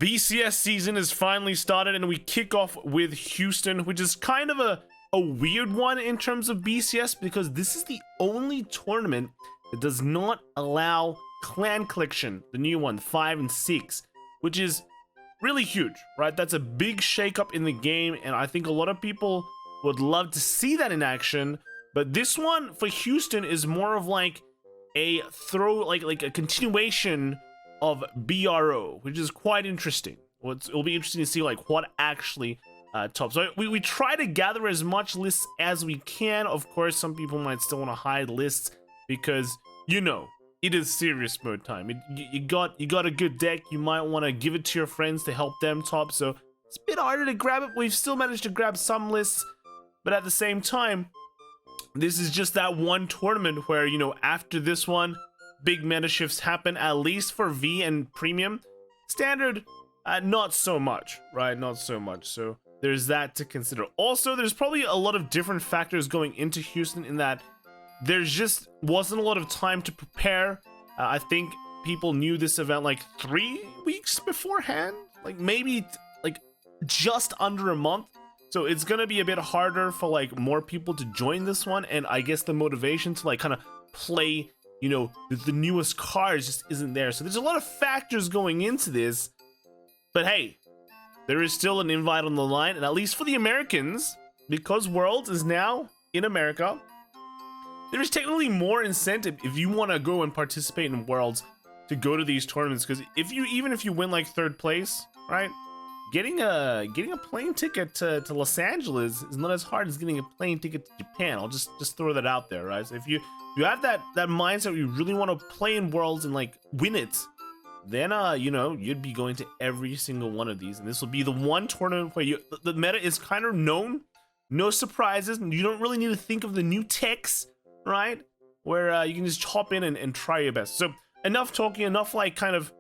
BCS season is finally started, and we kick off with Houston, which is kind of a weird one in terms of BCS because this is the only tournament that does not allow clan collection, the new one, 5 and 6, which is really huge, right? That's a big shakeup in the game, and I think a lot of people would love to see that in action. But this one for Houston is more of like a like a continuation of BRO, which is quite interesting. It'll be interesting to see like what actually tops. So we try to gather as much lists as we can. Of course, some people might still want to hide lists because, you know, it is serious mode time. You got a good deck, you might want to give it to your friends to help them top. So it's a bit harder to grab it. We've still managed to grab some lists, but at the same time, this is just that one tournament where, you know, after this one, big meta shifts happen, at least for V and Premium. Standard, not so much, right? Not so much. So there's that to consider. Also, there's probably a lot of different factors going into Houston in that there's just wasn't a lot of time to prepare. I think people knew this event like 3 weeks beforehand, like maybe like just under a month. So it's gonna be a bit harder for like more people to join this one, and I guess the motivation to like kind of play, you know, the newest cards just isn't there. So there's a lot of factors going into this, but hey, there is still an invite on the line, and at least for the Americans, because Worlds is now in America, there is technically more incentive if you want to go and participate in Worlds to go to these tournaments, because even if you win like 3rd place, right? Getting a plane ticket to Los Angeles is not as hard as getting a plane ticket to Japan. I'll just throw that out there, right? So if you have that mindset where you really want to play in Worlds and like win it, then you know, you'd be going to every single one of these, and this will be the one tournament where the meta is kind of known, no surprises, and you don't really need to think of the new techs, right? Where you can just hop in and try your best. So enough talking, enough like kind of,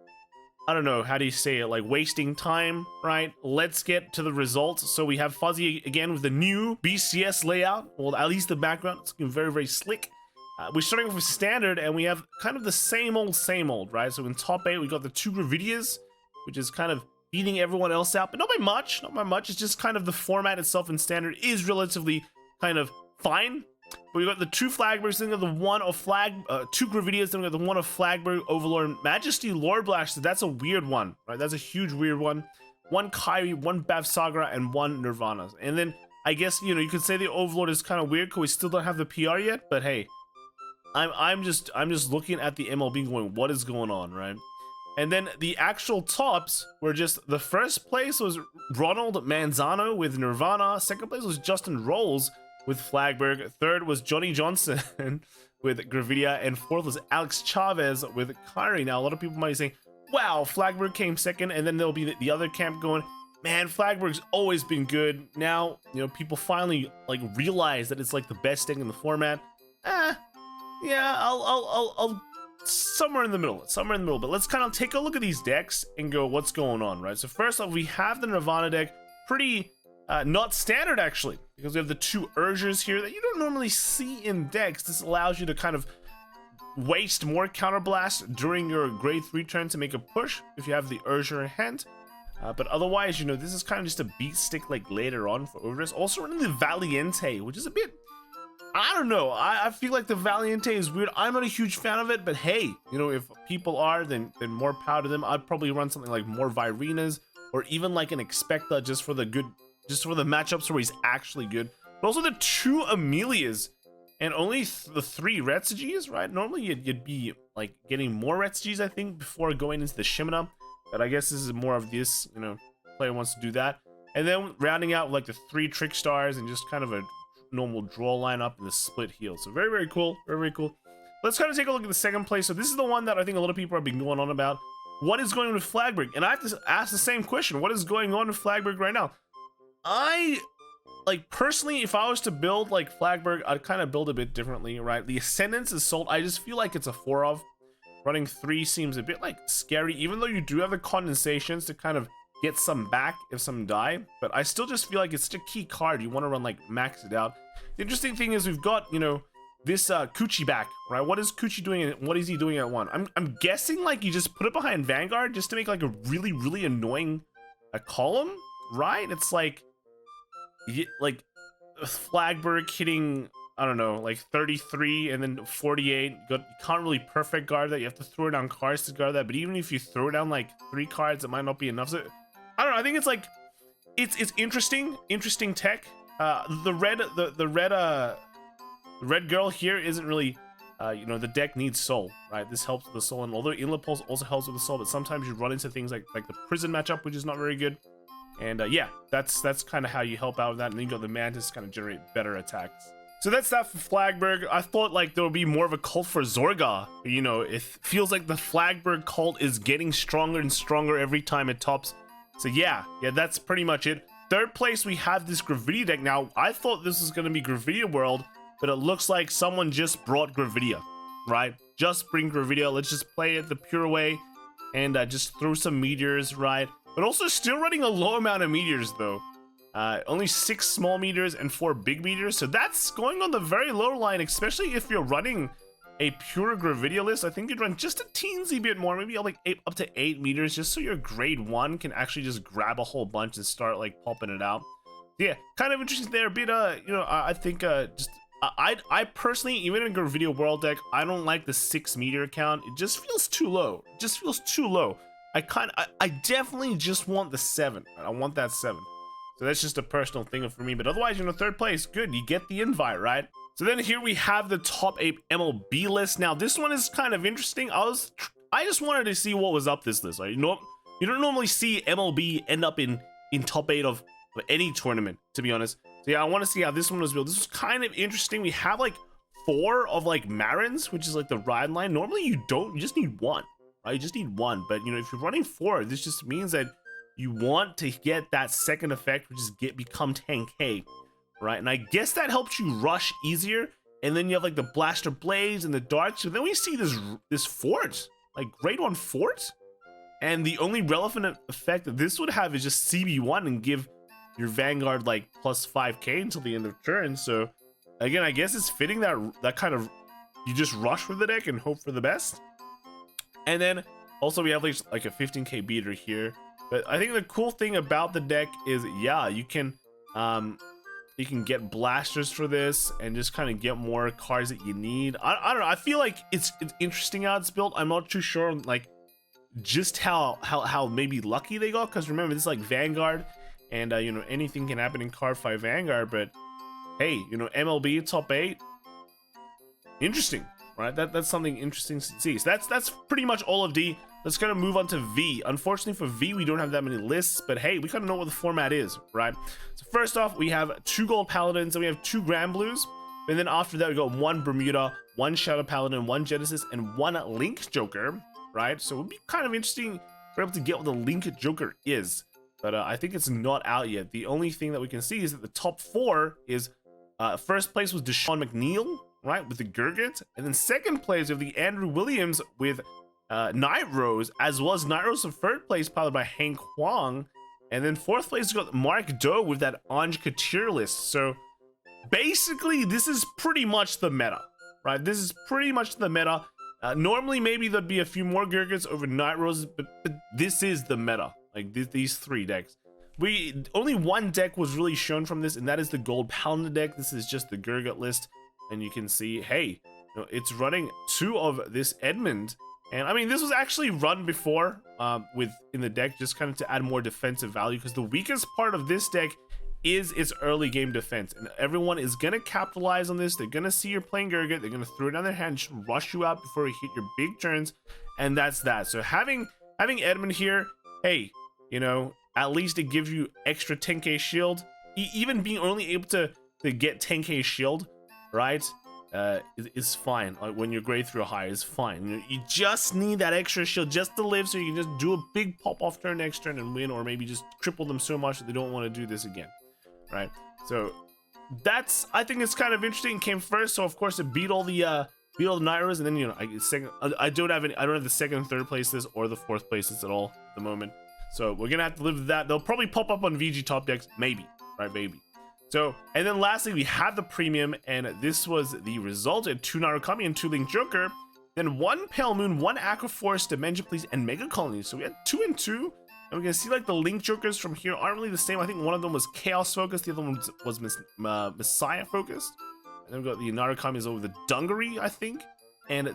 I don't know, how do you say it, like wasting time, right? Let's get to the results. So we have Fuzzy again with the new BCS layout. Well, at least the background, it's looking very, very slick. We're starting off with standard, and we have kind of the same old, right? So in top 8, we got the 2 Gravidias, which is kind of beating everyone else out, but not by much, It's just kind of the format itself in standard is relatively kind of fine. But we got the 2 Flagburgs, then we got the 1 of 2 Gravidias, then we got the 1 of Flagburg, Overlord, Majesty, Lord Blaster. That's a weird one, right? That's a huge weird one. 1 Kyrie, 1 Bav Sagra, and 1 Nirvana. And then I guess, you know, you could say the Overlord is kind of weird because we still don't have the PR yet, but hey, I'm just looking at the MLB going, what is going on, right? And then the actual tops were just, the first place was Ronald Manzano with Nirvana, second place was Justin Rolls with Flagburg, third was Johnny Johnson with Gravidia, and fourth was Alex Chavez with Kyrie. Now a lot of people might be saying, wow, Flagburg came second, and then there'll be the other camp going, man, Flagburg's always been good. Now, you know, people finally like realize that it's like the best deck in the format. Yeah, I'll somewhere in the middle, but let's kind of take a look at these decks and go, what's going on, right? So first off, we have the Nirvana deck, pretty not standard actually, because we have the 2 Urgers here that you don't normally see in decks. This allows you to kind of waste more counterblast during your grade 3 turn to make a push if you have the Urger in hand. But otherwise, you know, this is kind of just a beat stick like later on for Urgers. Also running the Valiente, which is a bit, I don't know, I feel like the Valiente is weird. I'm not a huge fan of it, but hey, you know, if people are, then more power to them. I'd probably run something like more Virenas, or even like an Expecta just for the matchups where he's actually good. But also the 2 Amelias and only the 3 Retsuges, right? Normally you'd be like getting more Retsuges, I think, before going into the Shimina, but I guess this is more of this, you know, player wants to do that. And then rounding out like the 3 Trick Stars and just kind of a normal draw lineup and the split heel. So very, very cool, very, very cool. Let's kind of take a look at the second place. So this is the one that I think a lot of people have been going on about. What is going on with Flagburg? And I have to ask the same question. What is going on with Flagburg right now? I, like, personally, if I was to build like Flagburg, I'd kind of build a bit differently, right? The Ascendance Assault, I just feel like it's a 4 of. Running 3 seems a bit like scary, even though you do have the condensations to kind of get some back if some die, but I still just feel like it's such a key card. You want to run like max it out. The interesting thing is we've got, you know, this Coochie back, right? What is Coochie doing and what is he doing at 1? I'm guessing like you just put it behind Vanguard just to make like a really annoying column, right? It's like Flagburg hitting, I don't know, like 33 and then 48. You can't really perfect guard that. You have to throw down cards to guard that. But even if you throw down like 3 cards, it might not be enough. So I don't know. I think it's like it's interesting tech. The red girl here isn't really, you know, the deck needs soul, right? This helps with the soul, and although Inlet Pulse also helps with the soul, but sometimes you run into things like the prison matchup, which is not very good. And yeah, that's kind of how you help out with that. And then you got the Mantis to kind of generate better attacks. So that's that for Flagburg. I thought like there would be more of a cult for Zorga. You know, it feels like the Flagburg cult is getting stronger and stronger every time it tops. So yeah, that's pretty much it. Third place, we have this Gravidia deck. Now, I thought this was going to be Gravidia World, but it looks like someone just brought Gravidia, right? Just bring Gravidia. Let's just play it the pure way and just throw some meteors, right? But also still running a low amount of meteors, though. Only 6 small meteors and 4 big meteors. So that's going on the very low line, especially if you're running a pure Gravidia list. I think you'd run just a teensy bit more, maybe like up to 8 meters, just so your grade 1 can actually just grab a whole bunch and start like popping it out. Yeah, kind of interesting there. But you know, I think I personally, even in Gravidia World deck, I don't like the 6 meteor count. It just feels too low. It just feels too low. I definitely just want the 7. I want that 7. So that's just a personal thing for me. But otherwise, you know, third place, good. You get the invite, right? So then here we have the top 8 MLB list. Now this one is kind of interesting. I just wanted to see what was up this list. Right? You don't normally see MLB end up in top 8 of any tournament, to be honest. So yeah, I want to see how this one was built. This was kind of interesting. We have like 4 of like Marins, which is like the ride line. Normally you just need 1, right? You just need 1. But you know, if you're running 4, this just means that you want to get that second effect, which is become 10k. Right, and I guess that helps you rush easier, and then you have like the blaster blades and the darts. So then we see this fort, like grade 1 fort, and the only relevant effect that this would have is just CB1 and give your Vanguard like plus 5k until the end of turn. So again, I guess it's fitting that kind of, you just rush for the deck and hope for the best. And then also we have like a 15k beater here. But I think the cool thing about the deck is, yeah, you can get blasters for this and just kind of get more cards that you need. I don't know. I feel like it's interesting how it's built. I'm not too sure like just how maybe lucky they got, because remember, this is like Vanguard, and you know, anything can happen in Cardfight Vanguard. But hey, you know, MLB top 8, interesting, right? That's something interesting to see. So that's pretty much all of D. Let's kind of move on to V. Unfortunately for V, we don't have that many lists, but hey, we kind of know what the format is, right? So first off, we have 2 gold paladins, and we have 2 grand blues, and then after that we got 1 Bermuda, 1 shadow paladin, 1 genesis, and 1 link joker, right? So it would be kind of interesting if we're able to get what the link joker is, but I think it's not out yet. The only thing that we can see is that the top 4 is first place was Deshaun McNeil, right, with the Gurgit, and then second place we have the Andrew Williams with Night Rose, as well as Night Rose in third place, powered by Hank Huang, and then fourth place we got Mark Doe with that Ange Couture list. So basically, this is pretty much the meta, right? This is pretty much the meta. Normally, maybe there'd be a few more Gurgits over Night Roses, but this is the meta. Like these 3 decks. Only 1 deck was really shown from this, and that is the Gold Paladin deck. This is just the Gurgit list, and you can see, hey, you know, it's running 2 of this Edmund. And I mean, this was actually run before in the deck, just kind of to add more defensive value, because the weakest part of this deck is its early game defense, and everyone is gonna capitalize on this. They're gonna see you're playing Gurgit, they're gonna throw it down their hand, just rush you out before you hit your big turns, and that's that. So having Edmund here, hey, you know, at least it gives you extra 10k shield. Even being only able to get 10k shield, right, is fine. Like when you're grade 3 or higher, is fine. You just need that extra shield just to live, so you can just do a big pop off turn next turn and win, or maybe just cripple them so much that they don't want to do this again, right? So that's, I think it's kind of interesting. It came first, so of course it beat all the Nairos, and then, you know, I don't have the second and third places or the fourth places at all at the moment. So we're gonna have to live with that. They'll probably pop up on VG top decks, maybe, right? Maybe. So, and then lastly, we have the premium, and this was the result at 2 Narukami and 2 Link Joker, then 1 Pale Moon, 1 Aqua Force, Dimension Police, and Mega Colonies. So we had 2 and 2, and we can see like the Link Jokers from here aren't really the same. I think one of them was Chaos focused, the other one was Messiah focused. And then we got the Narukami's over the Dungaree, I think, and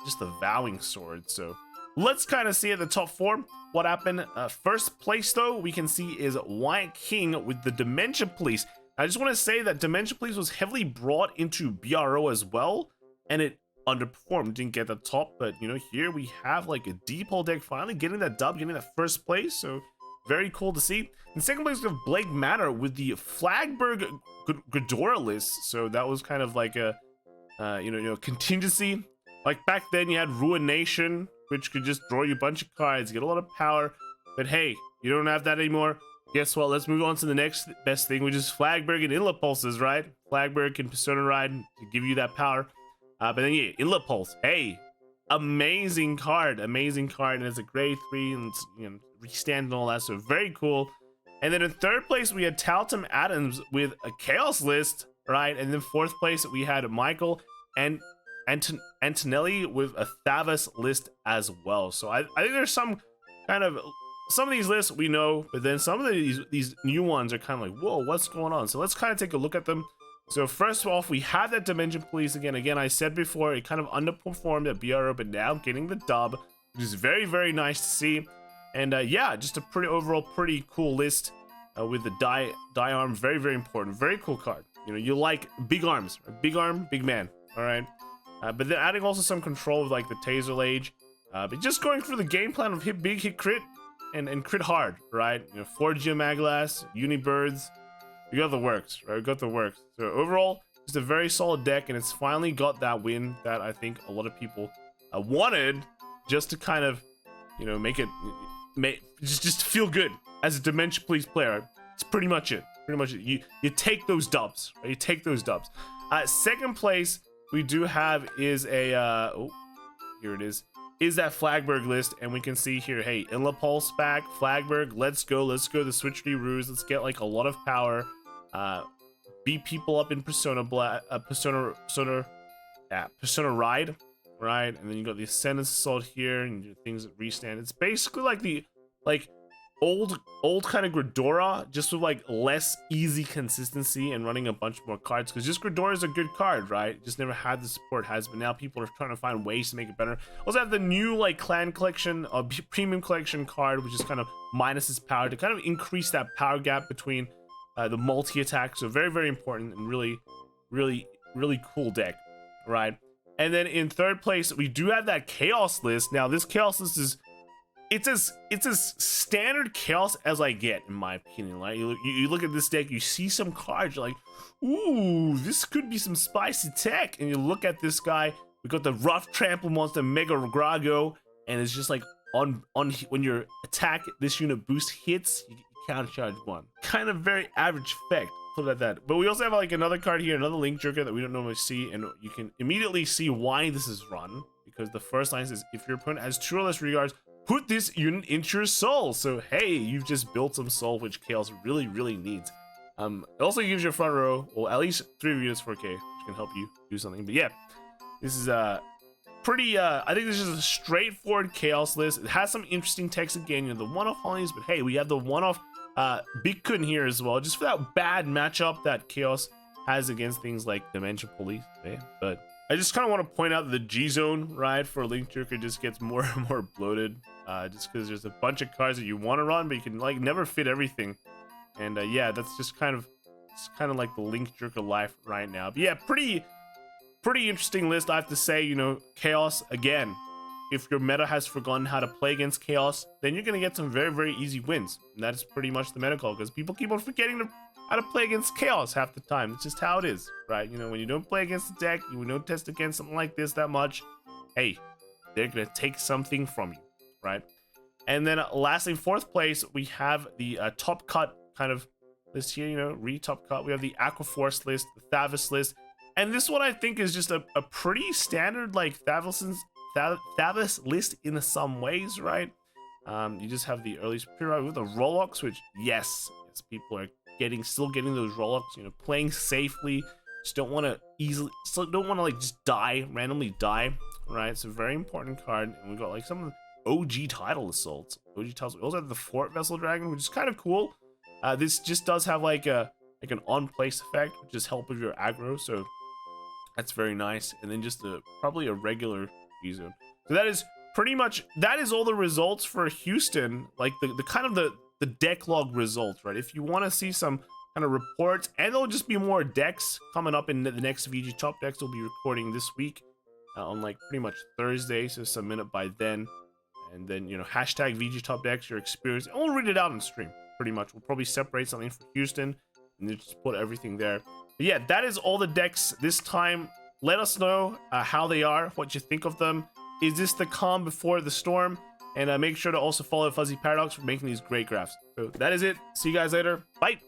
just the Vowing Sword. So let's kind of see at the top 4 what happened. First place though, we can see is White King with the Dimension Police. I just want to say that Dimension Police was heavily brought into BRO as well, and it underperformed, didn't get the top. But you know, here we have like a deep hole deck finally getting that dub, getting that first place. So very cool to see. In second place we have Blake Manor with the Flagburg Ghidorah list. So that was kind of like a contingency. Like back then you had Ruination, which could just draw you a bunch of cards, get a lot of power. But hey, you don't have that anymore. Guess what? Let's move on to the next best thing, which is Flagburg and Inlet Pulses, right? Flagburg can Persona Ride to give you that power. But then yeah, Inlet Pulse. Hey, amazing card, and it's a grade 3 and it's, you know, restand and all that. So very cool. And then in third place we had Taltum Adams with a Chaos list, right? And then fourth place we had Michael and Antonelli with a Thavas list as well. So I think there's some of these lists we know, but then some of these new ones are kind of like, whoa, what's going on? So let's kind of take a look at them. So first off, we have that Dimension Police again. I said before, it kind of underperformed at BRO, but now getting the dub, which is very, very nice to see. And yeah, just a pretty cool list with the die arm. Very, very important. Very cool card. You know, you like big arms, big arm, big man. All right. But then adding also some control with like the Taser Lage. But just going through the game plan of hit big, hit crit, and crit hard, right? You know, 4 Geomaglas, Unibirds. We got the works, right? We got the works. So overall, just a very solid deck, and it's finally got that win that I think a lot of people wanted, just to kind of, you know, just feel good as a Dimension Police player. It's pretty much it. You take those dubs, right? You take those dubs. Second place we do have is a here it is that Flagburg list, and we can see here, hey, Inlet Pulse back, Flagburg, let's go, the Switch Ruse, let's get like a lot of power, beat people up in Persona Ride, right? And then you got the Ascendance Assault here, and your things that restand. It's basically like the old kind of Ghidorah, just with like less easy consistency and running a bunch more cards, because just Ghidorah is a good card, right? Just never had the support it has, but now people are trying to find ways to make it better. Also have the new like clan collection, premium collection card, which is kind of minus its power to kind of increase that power gap between the multi-attack. So very, very important and really, really, really cool deck, right? And then in third place we do have that Chaos list. Now this Chaos list is it's as standard Chaos as I get, in my opinion. Like you look at this deck, you see some cards, you're like, ooh, this could be some spicy tech. And you look at this guy, we got the Rough Trample Monster Mega Grago, and it's just like on when your attack this unit boost hits, you counter charge 1. Kind of very average effect, put it at that. But we also have like another card here, another Link Joker that we don't normally see, and you can immediately see why this is run, because the first line says, if your opponent has 2 or less regards, put this unit into your soul. So hey, you've just built some soul, which Chaos really, really needs. It also gives you a front row, well, at least 3 units 4K, which can help you do something. But yeah, this is pretty I think this is a straightforward Chaos list. It has some interesting text again, you know, the one-off Hollies, but hey, we have the one-off Big Kun here as well, just for that bad matchup that Chaos has against things like Dimension Police. Man. But I just kind of want to point out that the G-Zone ride for Link Joker just gets more and more bloated, just because there's a bunch of cards that you want to run, but you can like never fit everything. And yeah, that's just kind of like the Link Joker life right now. But yeah, pretty interesting list, I have to say. You know, Chaos, again, if your meta has forgotten how to play against Chaos, then you're going to get some very, very easy wins. And that is pretty much the meta call, because people keep on forgetting how to play against Chaos half the time. It's just how it is, right? You know, when you don't play against the deck, you don't test against something like this that much, hey, they're going to take something from you, right? And then lastly, fourth place, we have the top cut kind of list here, you know, top cut. We have the Aqua Force list, the Thavas list. And this one I think is just a pretty standard like Thavas list in some ways, right? You just have the early Superior with the Rolox, which yes, people are still getting those rollups, you know, playing safely. Just don't want to like just randomly die, right? It's a very important card. And we got like some of the OG title assaults. We also have the Fort Vessel Dragon, which is kind of cool. This just does have like an on place effect, which just help with your aggro, so that's very nice. And then just probably a regular G-Zone. So that is all the results for Houston, like the kind of the deck log results, right? If you want to see some kind of reports, and there'll just be more decks coming up in the next VG Top Decks we'll be recording this week on like pretty much Thursday, so submit it by then. And then, you know, hashtag VG Top Decks, your experience, and we'll read it out on stream, pretty much. We'll probably separate something for Houston, and then just put everything there. But yeah, that is all the decks this time. Let us know how they are, what you think of them. Is this the calm before the storm? And make sure to also follow Fuzzy Paradox for making these great graphs. So that is it. See you guys later. Bye.